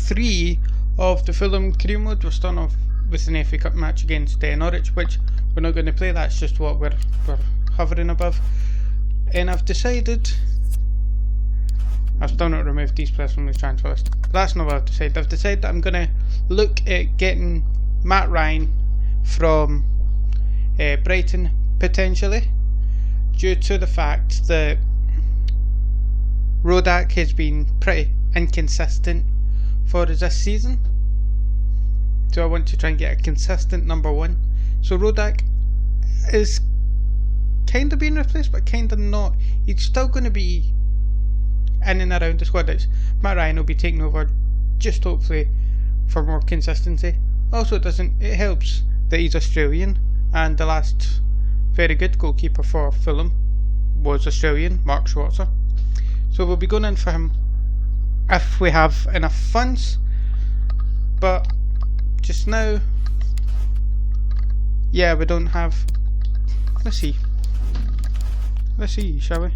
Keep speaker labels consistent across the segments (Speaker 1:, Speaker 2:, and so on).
Speaker 1: 3 of the Fulham career mode. We're starting off with an FA Cup match against Norwich, which we're not going to play. That's just what we're hovering above. And I've decided, I've still not removed these players from the transfer list. That's not what I've decided. I've decided that I'm going to look at getting Matt Ryan from Brighton potentially, due to the fact that Rodak has been pretty inconsistent for us this season. So I want to try and get a consistent number one. So Rodak is kind of being replaced, but kind of not. He's still going to be in and around the squad. Matt Ryan will be taking over, just hopefully for more consistency. Also, it helps that he's Australian, and the last very good goalkeeper for Fulham was Australian, Mark Schwarzer. So we'll be going in for him if we have enough funds, but just now, yeah, we don't have. Let's see, shall we?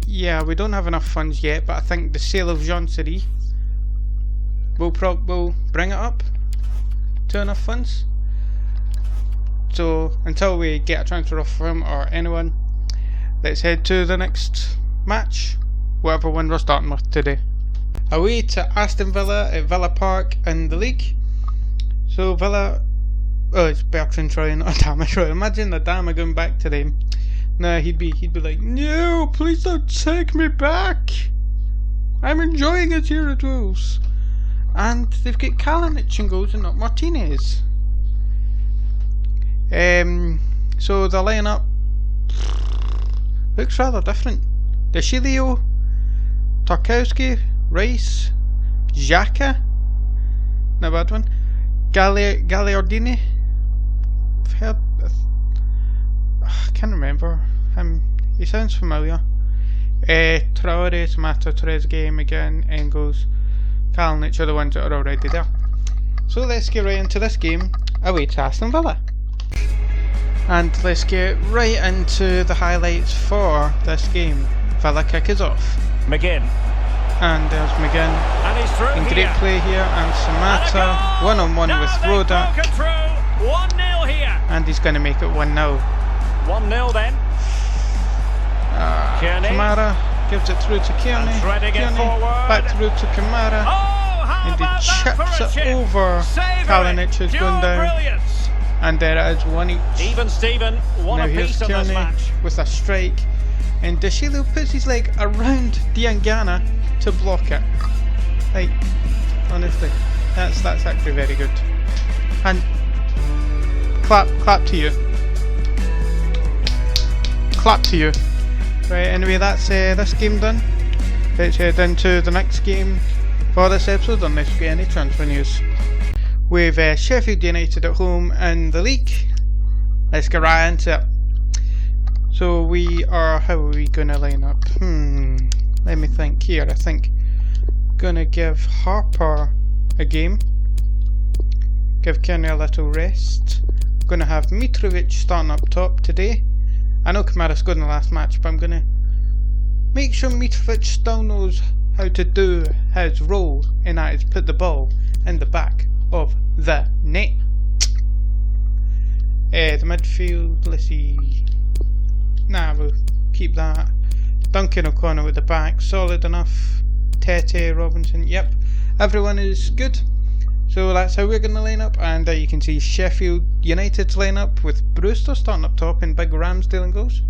Speaker 1: Yeah, we don't have enough funds yet, but I think the sale of Jean Seri will bring it up to enough funds. So until we get a transfer offer for him or anyone, let's head to the next match, whatever one we're starting with today. Away to Aston Villa at Villa Park in the league. So Villa, oh, it's Bertrand Traoré, not Adama Traoré. Imagine Adama going back to them. No, he'd be like, no, please don't take me back. I'm enjoying it here at Wolves. And they've got Kalinic in goals and not Martinez. So the lineup looks rather different. Deschilio, Tarkowski, Rice, Xhaka, no bad one, Gagliardini, I can't remember him, he sounds familiar. Traore, Samatta, Trezeguet, McGinn, Engels, Kalinic are the ones that are already there. So let's get right into this game away to Aston Villa. And let's get right into the highlights for this game. Villa kick is off.
Speaker 2: McGinn.
Speaker 1: And there's McGinn.
Speaker 2: And he's through
Speaker 1: in great play here. And Samatta one-on-one with Rodak.
Speaker 2: 1-0 here.
Speaker 1: And he's going to make it 1-0.
Speaker 2: 1-0 then.
Speaker 1: Kamara gives it through to Kearney. Back through to Kamara.
Speaker 2: Oh,
Speaker 1: and he chips it over. Kalinic is going down.
Speaker 2: Brilliant.
Speaker 1: And there it is, 1 each.
Speaker 2: Even Steven, one
Speaker 1: now
Speaker 2: apiece
Speaker 1: here's
Speaker 2: in this match.
Speaker 1: with a strike, and Deschilio puts his leg around Diangana to block it. Like, honestly, that's actually very good. And clap to you. Clap to you. Right, anyway, that's this game done. Let's head into the next game for this episode, unless we get any transfer news. With Sheffield United at home in the league. Let's get right into it. So how are we going to line up? Let me think here. I think I'm going to give Harper a game. Give Kearney a little rest. I'm going to have Mitrovic starting up top today. I know Kamara scored in the last match, but I'm going to make sure Mitrovic still knows how to do his role, and that is put the ball in the back of the net. The midfield, let's see. Nah, we'll keep that. Duncan O'Connor with the back, solid enough. Tete, Robinson, yep, everyone is good. So that's how we're going to line up, and you can see Sheffield United's line up with Brewster starting up top and Big Ramsdale in goals.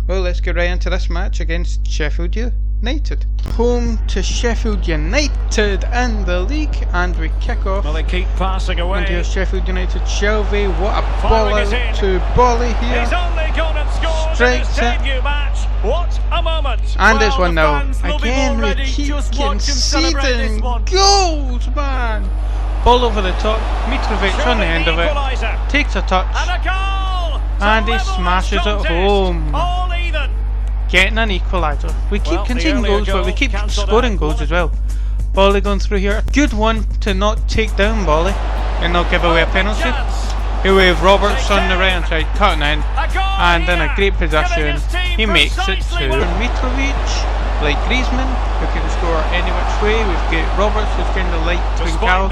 Speaker 1: Well, let's get right into this match against Sheffield United. Home to Sheffield United in the league, and we kick off.
Speaker 2: Well, they keep passing away.
Speaker 1: And here's Sheffield United. Shelby, what a ball out to Bolly here.
Speaker 2: He's only gone and scored in his debut match. What a moment!
Speaker 1: And this one now. Again, we keep conceding goals, man. Ball over the top. Mitrovic on the end of it. Takes a touch. And he smashes it home. Getting an equaliser. We keep conceding goals, but we keep scoring goals as well. Bolly going through here. Good one to not take down Bolly and not give away a penalty. Here we have Roberts on the right hand side, cutting in, and in a great position, he makes it to Mitrovic. like Griezmann, who can score any which way. We've got Roberts, who's kind of light twinkle,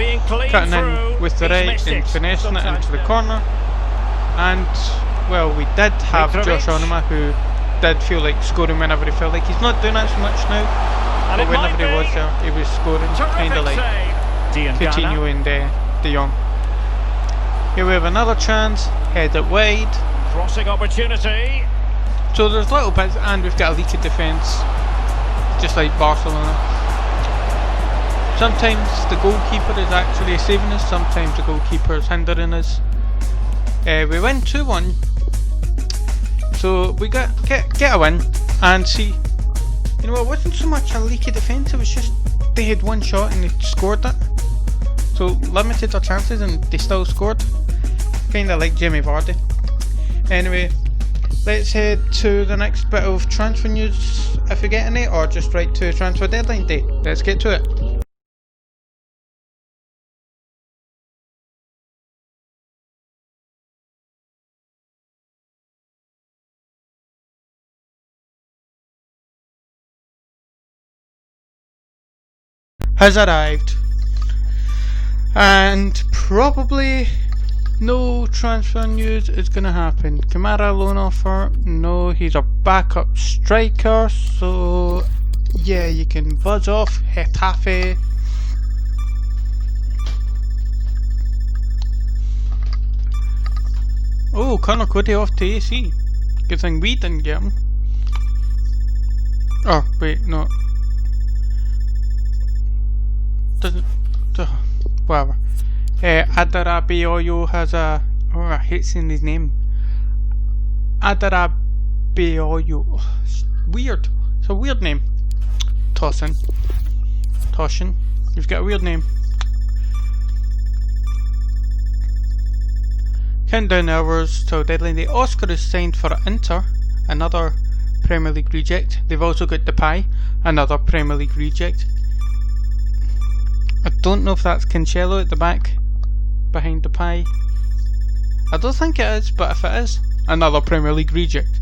Speaker 1: cutting in with the right and finessing it into the corner. And, well, we did have Josh Onuma, who did feel like scoring whenever he felt like. He's not doing that so much now, but whenever he was there, he was scoring, kind of like Coutinho and De Jong. Here we have another chance, head it wide.
Speaker 2: Crossing opportunity.
Speaker 1: So there's little bits, and we've got a leaky defence, just like Barcelona. Sometimes the goalkeeper is actually saving us, sometimes the goalkeeper is hindering us. We win 2-1, so we get a win, and see, you know, it wasn't so much a leaky defence, it was just they had one shot and they scored it. So limited their chances and they still scored. Kinda like Jamie Vardy. Anyway, let's head to the next bit of transfer news, if we get any, or just right to transfer deadline day. Let's get to it. Has arrived, and probably no transfer news is going to happen. Kamara loan offer, no, he's a backup striker, so yeah, you can buzz off. Getafe. Oh, Connor Cody off to AC. Good thing we didn't get him. Oh wait, no. Doesn't, whatever. Adarabioyo has a, oh, I hate saying his name. Adarabioyo, weird, it's a weird name. Toshin, you've got a weird name. Countdown hours till deadline day. Oscar is signed for Inter, another Premier League reject. They've also got Depay, another Premier League reject. I don't know if that's Cancelo at the back, behind Depay. I don't think it is, but if it is, another Premier League reject.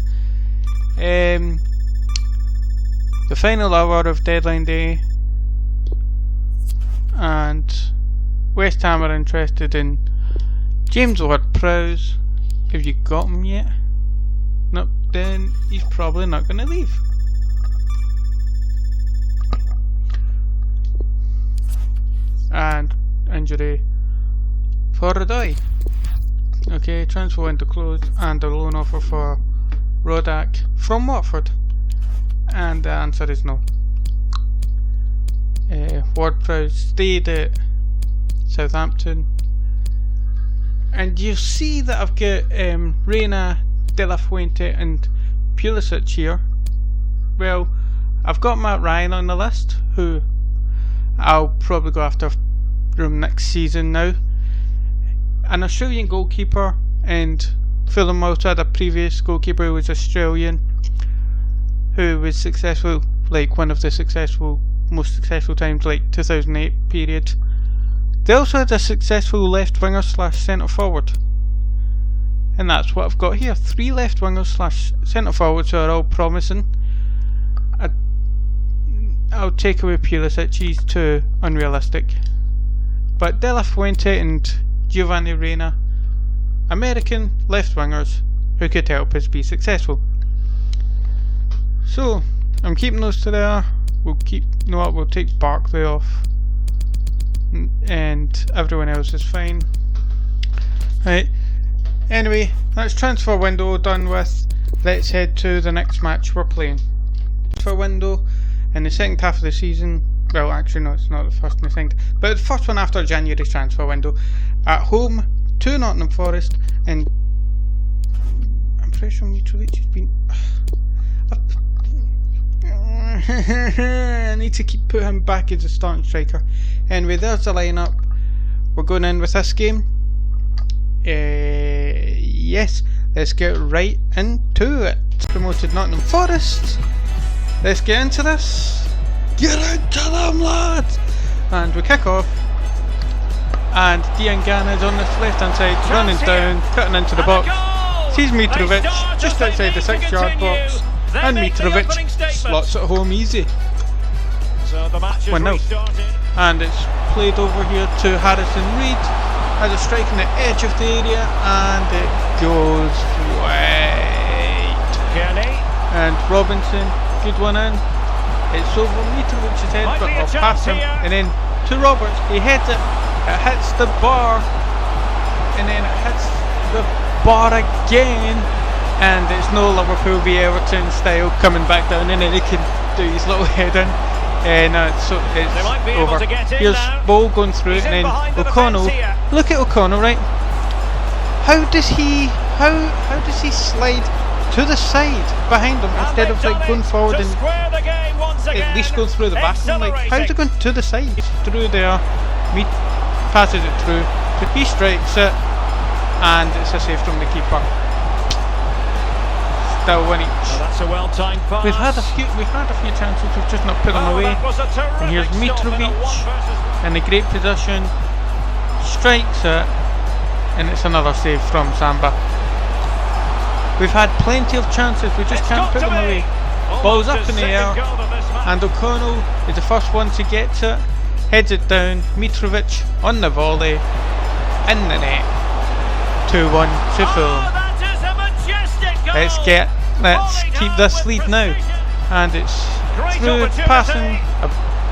Speaker 1: The final hour of deadline day, and West Ham are interested in James Ward-Prowse. Have you got him yet? Nope, then he's probably not going to leave. And injury for Rodoi. Okay, transfer window closed, and a loan offer for Rodak from Watford. And the answer is no. Ward-Prowse stayed at Southampton. And you see that I've got Reina, De La Fuente and Pulisic here. Well, I've got Matt Ryan on the list, who I'll probably go after from next season now. An Australian goalkeeper, and Fulham also had a previous goalkeeper who was Australian, who was successful, like one of the most successful times, like 2008 period. They also had a successful left winger / centre forward, and that's what I've got here. 3 left wingers / centre forwards who are all promising. I'll take away Pulisic, he's too unrealistic. But De La Fuente and Giovanni Reina, American left wingers who could help us be successful. So I'm keeping those to there. We'll take Barkley off, and everyone else is fine. Right. Anyway, that's transfer window done with. Let's head to the next match we're playing. Transfer window in the second half of the season. Well, actually no, it's not the first and the second, but the first one after January transfer window. At home to Nottingham Forest, and I'm pretty sure Mitrovic has been. I need to put him back as a starting striker. Anyway, there's the lineup. We're going in with this game. Yes, let's get right into it. Promoted Nottingham Forest. Let's get into this. Get into them, lads! And we kick off. And Diangana is on this left hand side, running down, cutting into the box. Sees Mitrovic just outside the 6-yard box. and Mitrovic slots it home easy.
Speaker 2: So the match is
Speaker 1: 1-0.
Speaker 2: restarted.
Speaker 1: And it's played over here to Harrison Reed as a strike on the edge of the area, and it goes wide.
Speaker 2: Kearney.
Speaker 1: And Robinson, good one in. It's over Mitrovic's head,
Speaker 2: Might
Speaker 1: but
Speaker 2: be a
Speaker 1: I'll pass him.
Speaker 2: chance here.
Speaker 1: And then to Roberts, he heads it. It hits the bar, and then it hits the bar again. And it's no Liverpool v Everton style coming back down, and then he can do his little head in. No, so it's
Speaker 2: They might be able
Speaker 1: over.
Speaker 2: to get in
Speaker 1: Here's
Speaker 2: now.
Speaker 1: ball going through,
Speaker 2: He's
Speaker 1: and
Speaker 2: in
Speaker 1: then
Speaker 2: behind the
Speaker 1: O'Connell.
Speaker 2: defence here.
Speaker 1: Look at O'Connell, right? How does he slide to the side behind him
Speaker 2: And
Speaker 1: instead of
Speaker 2: they've
Speaker 1: like
Speaker 2: done
Speaker 1: going
Speaker 2: it
Speaker 1: forward
Speaker 2: to
Speaker 1: and
Speaker 2: square the game once again.
Speaker 1: at least going through the back? Like, how's it going to the side? Through there, Mead passes it through. He strikes it, and it's a save from the keeper. Still 1 each.
Speaker 2: Well, that's a well-timed pass.
Speaker 1: We've had a few chances, we've just not put them away.
Speaker 2: That was a
Speaker 1: And here's
Speaker 2: terrific stop in a
Speaker 1: Mitrovic
Speaker 2: one-versus-one.
Speaker 1: in a great position, strikes it, and it's another save from Samba. We've had plenty of chances, we just
Speaker 2: It's
Speaker 1: can't
Speaker 2: got
Speaker 1: put
Speaker 2: to
Speaker 1: them
Speaker 2: be.
Speaker 1: away.
Speaker 2: Almost
Speaker 1: Ball's up
Speaker 2: his
Speaker 1: in the
Speaker 2: second
Speaker 1: air,
Speaker 2: goal of this match.
Speaker 1: and O'Connell is the first one to get it, heads it down, Mitrovic on the volley, in the net, 2-1 to Fulham.
Speaker 2: Oh, that is a majestic goal.
Speaker 1: Let's
Speaker 2: Volleyed
Speaker 1: keep
Speaker 2: home
Speaker 1: this
Speaker 2: with
Speaker 1: lead now,
Speaker 2: precision.
Speaker 1: and it's
Speaker 2: Great
Speaker 1: through
Speaker 2: opportunity.
Speaker 1: passing, I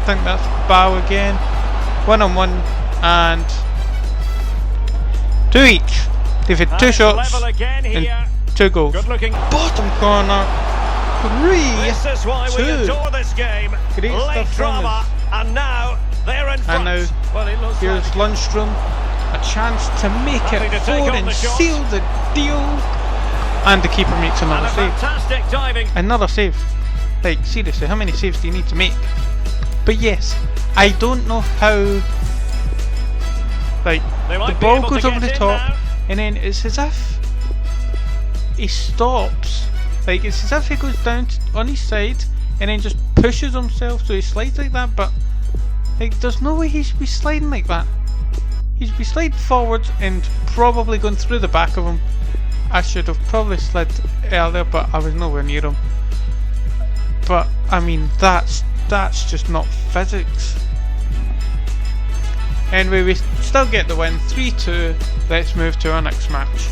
Speaker 1: think that's Bow again, 1-on-1, and 2 each. They've had
Speaker 2: And
Speaker 1: 2
Speaker 2: it's
Speaker 1: shots
Speaker 2: level again
Speaker 1: and
Speaker 2: here.
Speaker 1: 2 goals.
Speaker 2: Good looking.
Speaker 1: Bottom corner, 3.
Speaker 2: This is why we
Speaker 1: 2.
Speaker 2: adore this game.
Speaker 1: Great
Speaker 2: Late
Speaker 1: stuff from
Speaker 2: drama, and now they're in front.
Speaker 1: now
Speaker 2: well, it looks
Speaker 1: Here's
Speaker 2: like
Speaker 1: Lundstrom, a chance to make
Speaker 2: Happy
Speaker 1: it
Speaker 2: to take
Speaker 1: 4
Speaker 2: on
Speaker 1: and
Speaker 2: the shot.
Speaker 1: seal the deal, and the keeper makes
Speaker 2: and
Speaker 1: another
Speaker 2: a
Speaker 1: save.
Speaker 2: fantastic diving.
Speaker 1: Another save. Like, seriously, how many saves do you need to make? But yes, I don't know how. Like,
Speaker 2: They might
Speaker 1: the
Speaker 2: be
Speaker 1: ball
Speaker 2: able to
Speaker 1: goes over
Speaker 2: get
Speaker 1: the
Speaker 2: in
Speaker 1: top,
Speaker 2: now.
Speaker 1: and then it's as if he stops. Like, it's as if he goes down on his side, and then just pushes himself, so he slides like that. But like, there's no way he should be sliding like that. He should be sliding forwards and probably going through the back of him. I should have probably slid earlier, but I was nowhere near him. But I mean, that's just not physics. Anyway, we still get the win, 3-2. Let's move to our next match.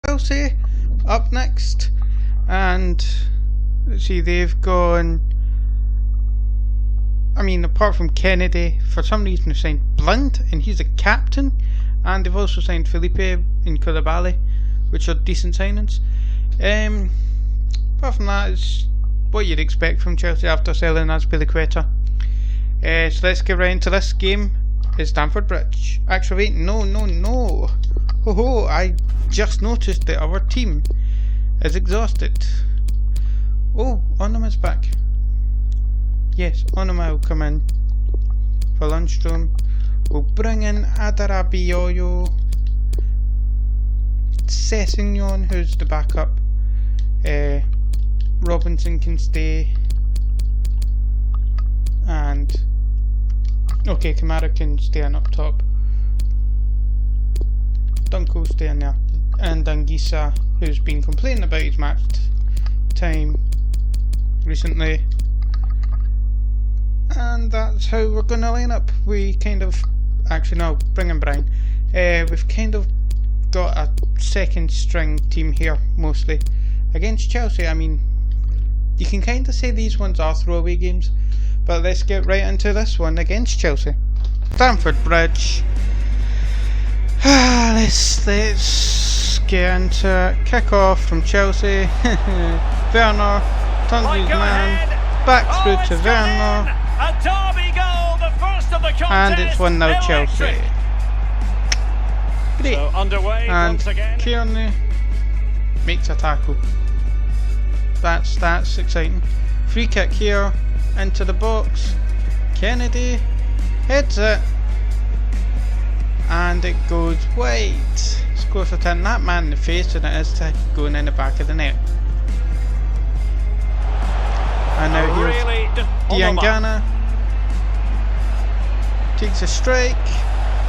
Speaker 1: Chelsea up next, and let's see, they've gone. I mean, apart from Kennedy, for some reason they've signed Blunt, and he's a captain, and they've also signed Felipe and Koulibaly, which are decent signings. Apart from that, it's what you'd expect from Chelsea after selling Azpilicueta. So let's get right into this game. Is Stamford Bridge. Actually, wait, no. Oh, I just noticed that our team is exhausted. Oh, Onama's back. Yes, Onama will come in for Lundstrom. We'll bring in Adarabioyo, Sessegnon, who's the backup. Robinson can stay, and okay, Kamara can stay on up top. Dunkel will stay in there, and Anguissa, who's been complaining about his match time recently. And that's how we're going to line up. We kind of, actually no, bring in Brian. We've kind of got a second string team here mostly. Against Chelsea, I mean, you can kind of say these ones are throwaway games, but let's get right into this one against Chelsea. Stamford Bridge. Let's get into it. Kick off from Chelsea. Werner turns his man back through to Werner.
Speaker 2: A derby goal, the first of the contest,
Speaker 1: And it's 1-0 Chelsea.
Speaker 2: electric.
Speaker 1: Great.
Speaker 2: So underway
Speaker 1: And
Speaker 2: once again.
Speaker 1: Kearney makes a tackle. That's exciting. Free kick here into the box. Kennedy heads it, and it goes wide. Scores for 10. That man in the face, and it is to going in the back of the net. And now here's
Speaker 2: Really
Speaker 1: Diangana. takes a strike,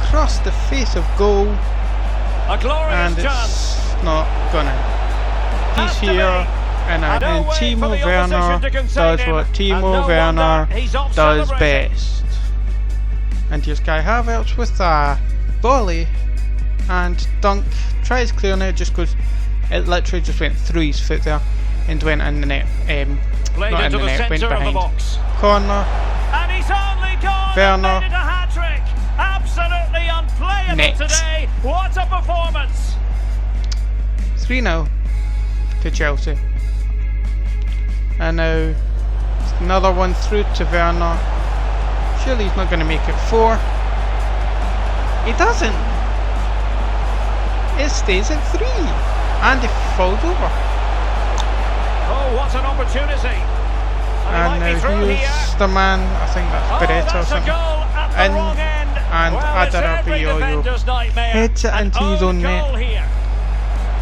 Speaker 1: across the face of goal,
Speaker 2: A glorious
Speaker 1: and
Speaker 2: chance.
Speaker 1: it's not gonna. He's
Speaker 2: Has to
Speaker 1: here,
Speaker 2: be.
Speaker 1: and
Speaker 2: No way for
Speaker 1: Timo
Speaker 2: the
Speaker 1: Werner
Speaker 2: opposition to contain
Speaker 1: does
Speaker 2: him.
Speaker 1: what
Speaker 2: And
Speaker 1: Timo
Speaker 2: no
Speaker 1: Werner
Speaker 2: wonder he's off
Speaker 1: does
Speaker 2: celebrating.
Speaker 1: best. And here's Kai Havertz with a volley, and Dunk tries clearing it, just goes. It literally just went through his foot there and went in the net.
Speaker 2: Played
Speaker 1: Not in
Speaker 2: into
Speaker 1: the
Speaker 2: the
Speaker 1: net, went
Speaker 2: centre of the
Speaker 1: behind.
Speaker 2: box.
Speaker 1: Corner,
Speaker 2: And he's only gone
Speaker 1: Werner.
Speaker 2: and made it a hat-trick. Absolutely unplayable
Speaker 1: Net.
Speaker 2: today. What a performance.
Speaker 1: 3-0 to Chelsea. And now another one through to Werner. Surely he's not going to make it 4. He doesn't. It stays at 3. And it falls over.
Speaker 2: Oh, what an opportunity. And he
Speaker 1: And
Speaker 2: might be through
Speaker 1: now
Speaker 2: here.
Speaker 1: here's the man, I think that's
Speaker 2: Oh,
Speaker 1: Beretta or
Speaker 2: that's a
Speaker 1: something.
Speaker 2: goal at the
Speaker 1: In,
Speaker 2: wrong end.
Speaker 1: and
Speaker 2: well, it's every
Speaker 1: Adarabi
Speaker 2: defender's nightmare.
Speaker 1: heads it
Speaker 2: An
Speaker 1: into his own net.
Speaker 2: goal here.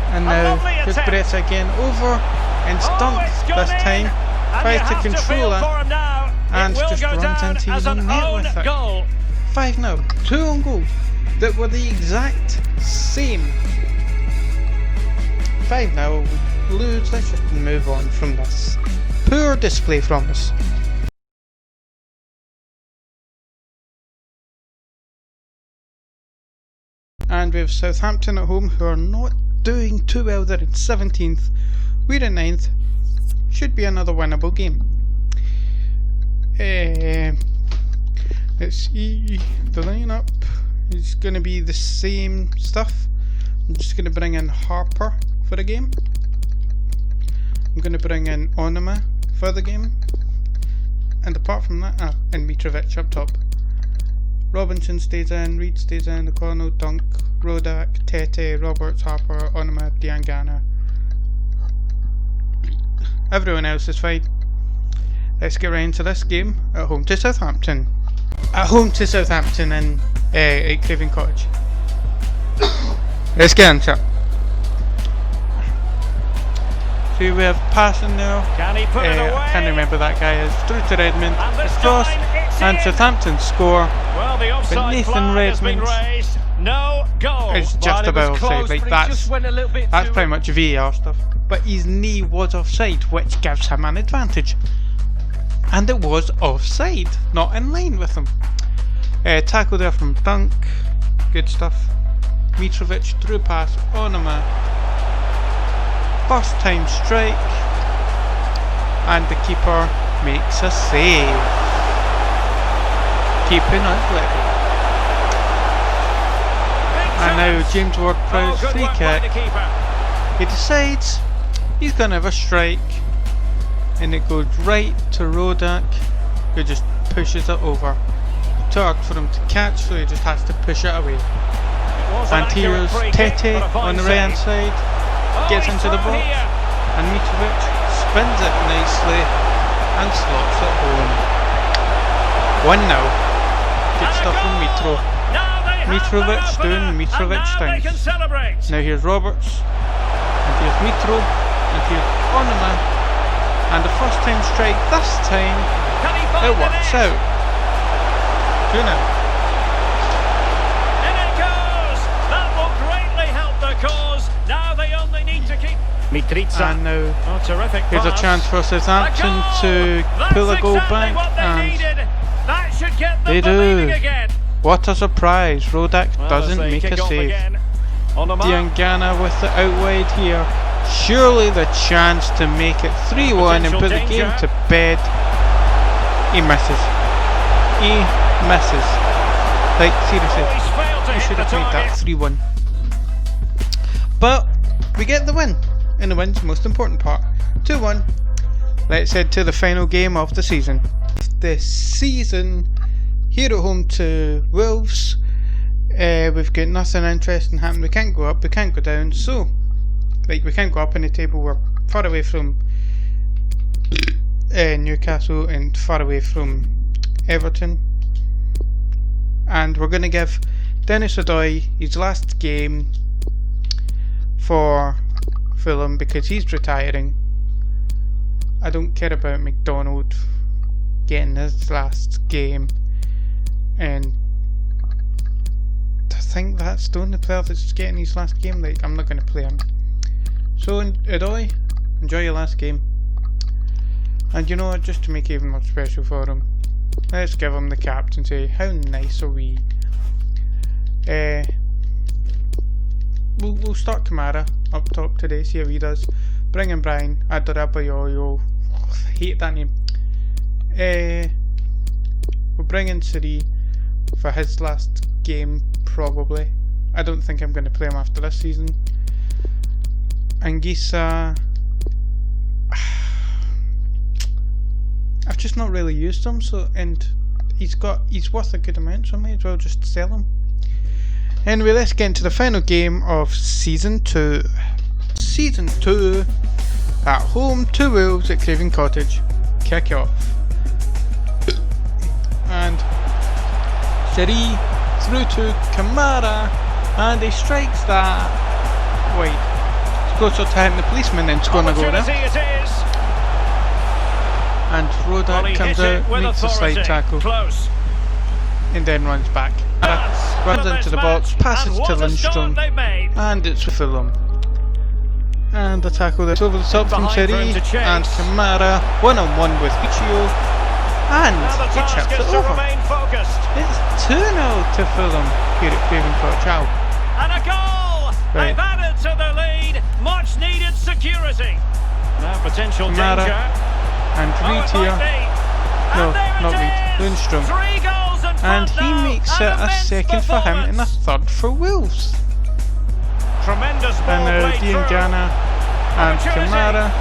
Speaker 1: And
Speaker 2: A
Speaker 1: now
Speaker 2: lovely
Speaker 1: here's
Speaker 2: attempt.
Speaker 1: Beretta again over and Stunk
Speaker 2: it's gone
Speaker 1: this time.
Speaker 2: in. And
Speaker 1: Tries
Speaker 2: you
Speaker 1: to
Speaker 2: have
Speaker 1: control
Speaker 2: feel
Speaker 1: it.
Speaker 2: for him now.
Speaker 1: And
Speaker 2: it will
Speaker 1: just
Speaker 2: go
Speaker 1: runs
Speaker 2: down
Speaker 1: into his
Speaker 2: as an
Speaker 1: own net
Speaker 2: own
Speaker 1: with it.
Speaker 2: goal.
Speaker 1: 5-0. 2 own goals that were the exact same. 5-0. Lose. Let's just move on from this. Poor display from us. And we have Southampton at home, who are not doing too well. They're in 17th. We're in 9th. Should be another winnable game. Let's see. The lineup is going to be the same stuff. I'm just going to bring in Harper for the game. I'm going to bring in Onuma for the game. And apart from that, and Mitrovic up top. Robinson stays in, Reed stays in, O'Connell, Dunk, Rodak, Tete, Roberts, Harper, Onuma, Diangana. Everyone else is fine. Let's get right into this game at home to Southampton. At home to Southampton in at Craven Cottage. Let's get into it. So we have passing now.
Speaker 2: Can he put it away?
Speaker 1: I can't remember that guy is. Through to Redmond.
Speaker 2: And this
Speaker 1: Cross.
Speaker 2: time it's
Speaker 1: And
Speaker 2: in.
Speaker 1: Southampton score.
Speaker 2: Well, the offside
Speaker 1: Nathan
Speaker 2: flag has been
Speaker 1: Redmond
Speaker 2: raised. No goal.
Speaker 1: It's just about offside. Like that's pretty much VAR stuff. But his knee was offside, which gives him an advantage. And it was offside, not in line with him. Tackle there from Dunk. Good stuff. Mitrovic through pass. Onuma. First time strike. And the keeper makes a save. Keeping us level. And now James Ward-Prowse free kick. He decides he's going to have a strike. And it goes right to Rodak, who just pushes it over. Too hard for him to catch, so he just has to push it away. And here's Tete on the right hand side, gets into the box, and Mitrovic spins it nicely and slots it home. 1-0. Good stuff from Mitro. Mitrovic doing Mitrovic things. Now here's Roberts, and here's Mitro, and here's Onuma. And the first time strike this time, it works out. 2-0.
Speaker 2: In it goes! That will greatly help the cause. Now they only need to keep Mitrica.
Speaker 1: And now
Speaker 2: Terrific
Speaker 1: here's a
Speaker 2: pass.
Speaker 1: chance for Southampton to pull a goal back, and
Speaker 2: that should get them
Speaker 1: they
Speaker 2: believing
Speaker 1: do.
Speaker 2: again.
Speaker 1: What a surprise! Rodak doesn't make a save. Diangana with the out wide here. Surely the chance to make it 3-1 and put the game to bed. He misses. He misses. Like, seriously, he should have made that 3-1. But we get the win, and the win's the most important part. 2-1. Let's head to the final game of the season. The season here at home to Wolves. We've got nothing interesting happening. We can't go up, we can't go down, so like we can't go up in the table. We're far away from Newcastle and far away from Everton, and we're going to give Dennis Odoi his last game for Fulham because he's retiring. I don't care about McDonald getting his last game, and think that's the only player that's getting his last game. Like, I'm not going to play him. So, Edoy, enjoy your last game. And you know what, just to make it even more special for him, let's give him the captaincy. How nice are we? We'll start Kamara up top today, see how he does. Bring in Brian, Adorabayoyo. I hate that name. We'll bring in Siri for his last game, probably. I don't think I'm going to play him after this season. Anguissa, I've just not really used him, so, and he's worth a good amount, so I may as well just sell him. Anyway, let's get into the final game of Season 2. Season 2 at home to Wolves at Craven Cottage. Kick off. And Seri through to Kamara, and he strikes that wide. It's closer to hitting the policeman than scoring a goal there. And Rodak comes out, makes a slide tackle, and then runs back. Runs into the box, passes to Lindstrom, and it's Fulham. And the tackle that's over the top from Seri, and Kamara, one-on-one with Ichio, and he chips it over. It's 2-0 to Fulham here at Craven Cottage.
Speaker 2: And a goal!
Speaker 1: Right.
Speaker 2: They've added to the lead, much needed security. Now potential
Speaker 1: Kamara
Speaker 2: danger.
Speaker 1: and Reed here. No, not Reed, Lindstrom. And he makes it a second for him and a third for Wolves.
Speaker 2: Tremendous ball
Speaker 1: And
Speaker 2: played
Speaker 1: Diangana and Kamara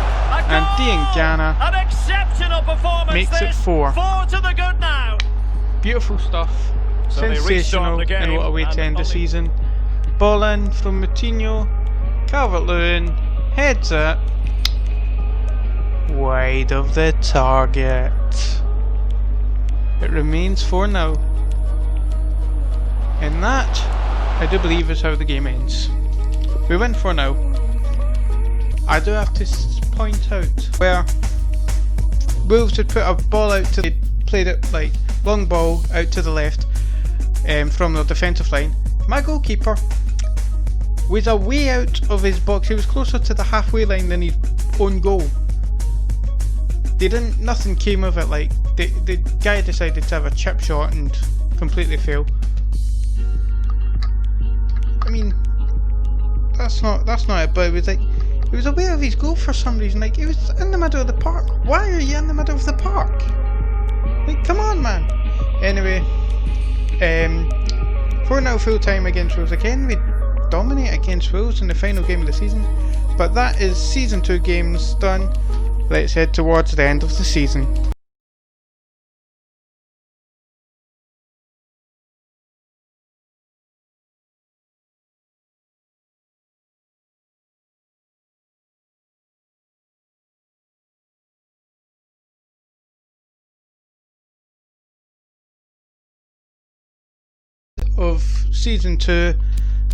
Speaker 1: and Diangana
Speaker 2: an exceptional performance
Speaker 1: makes it 4.
Speaker 2: 4 to the good now.
Speaker 1: Beautiful stuff.
Speaker 2: So they restart
Speaker 1: Sensational
Speaker 2: the game,
Speaker 1: in what a way to
Speaker 2: and
Speaker 1: end the
Speaker 2: only-
Speaker 1: season. Ball in from Moutinho. Calvert-Lewin heads it wide of the target. It remains 4-0. And that, I do believe, is how the game ends. We win 4-0. I do have to point out where Wolves had put a ball out to, they played it like long ball out to the left from the defensive line. My goalkeeper was a way out of his box. He was closer to the halfway line than his own goal. Nothing came of it. Like the guy decided to have a chip shot and completely fail. I mean, that's not it. But it was like he was aware of his goal for some reason. Like, it was in the middle of the park. Why are you in the middle of the park? Like, come on, man. Anyway, 4-0 full time against Wolves again. We dominate against Wolves in the final game of the season. But that is season 2 games done. Let's head towards the end of the season. Of season 2,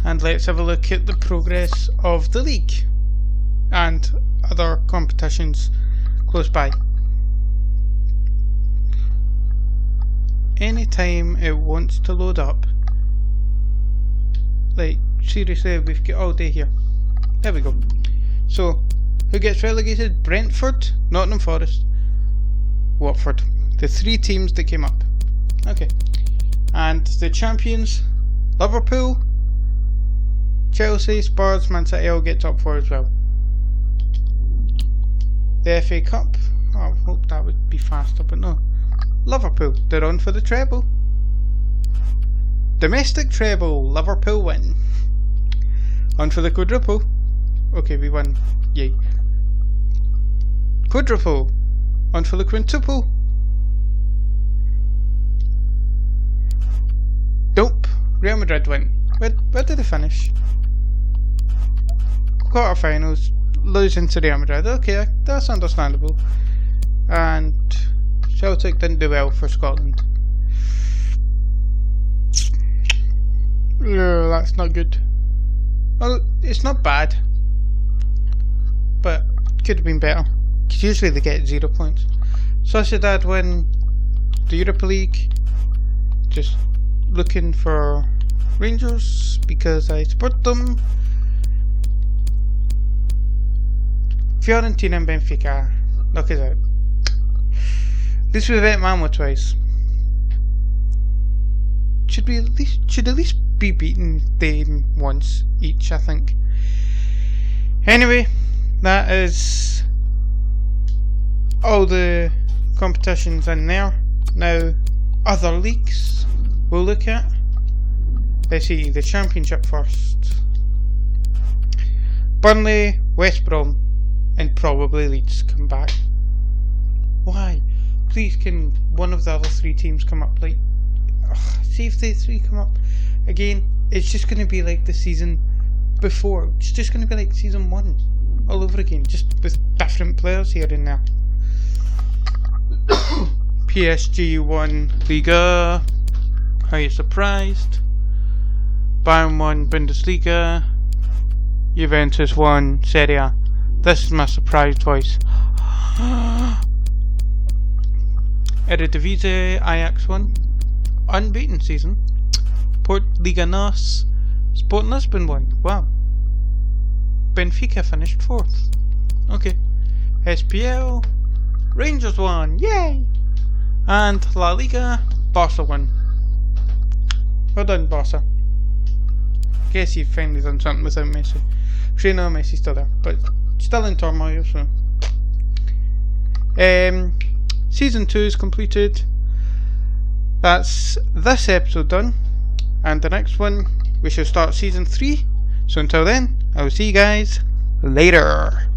Speaker 1: and let's have a look at the progress of the league and other competitions close by. Anytime it wants to load up, like seriously, we've got all day here. There we go. So, who gets relegated? Brentford, Nottingham Forest, Watford. The 3 teams that came up. Okay. And the champions, Liverpool, Chelsea, Spurs, Man City all get top 4 as well. The FA Cup, I hope that would be faster, but no. Liverpool, they're on for the treble. Domestic treble, Liverpool win. On for the quadruple. Okay, we won, yay. Quadruple, on for the quintuple. Nope, Real Madrid win. Where did they finish? Quarterfinals, losing to Real Madrid. Okay, that's understandable. And Celtic didn't do well for Scotland. No, that's not good. Well, it's not bad, but could have been better. Because usually they get 0 points. Sociedad win the Europa League. Just looking for Rangers because I support them. Fiorentina and Benfica. Knock us out. At least we've beat Malmo twice. Should at least be beaten them once each, I think. Anyway, that is all the competitions in there. Now, other leagues we'll look at. Let's see, the Championship first. Burnley, West Brom, and probably Leeds come back. Why? Please, can one of the other three teams come up? Like, see if the three come up again. It's just going to be like the season before. It's just going to be like season 1 all over again, just with different players here and there. PSG won Liga. Are you surprised? Bayern won Bundesliga. Juventus won Serie A. This is my surprised voice. Eredivisie, Ajax won. Unbeaten season. Liga NOS. Sporting Lisbon won. Wow. Benfica finished 4th. Okay. SPL. Rangers won. Yay! And La Liga. Barca won. Well done, Barca. Guess you've finally done something without Messi. Actually, no, Messi's still there, but still in turmoil, so. Season 2 is completed. That's this episode done. And the next one, we shall start Season 3. So until then, I will see you guys later.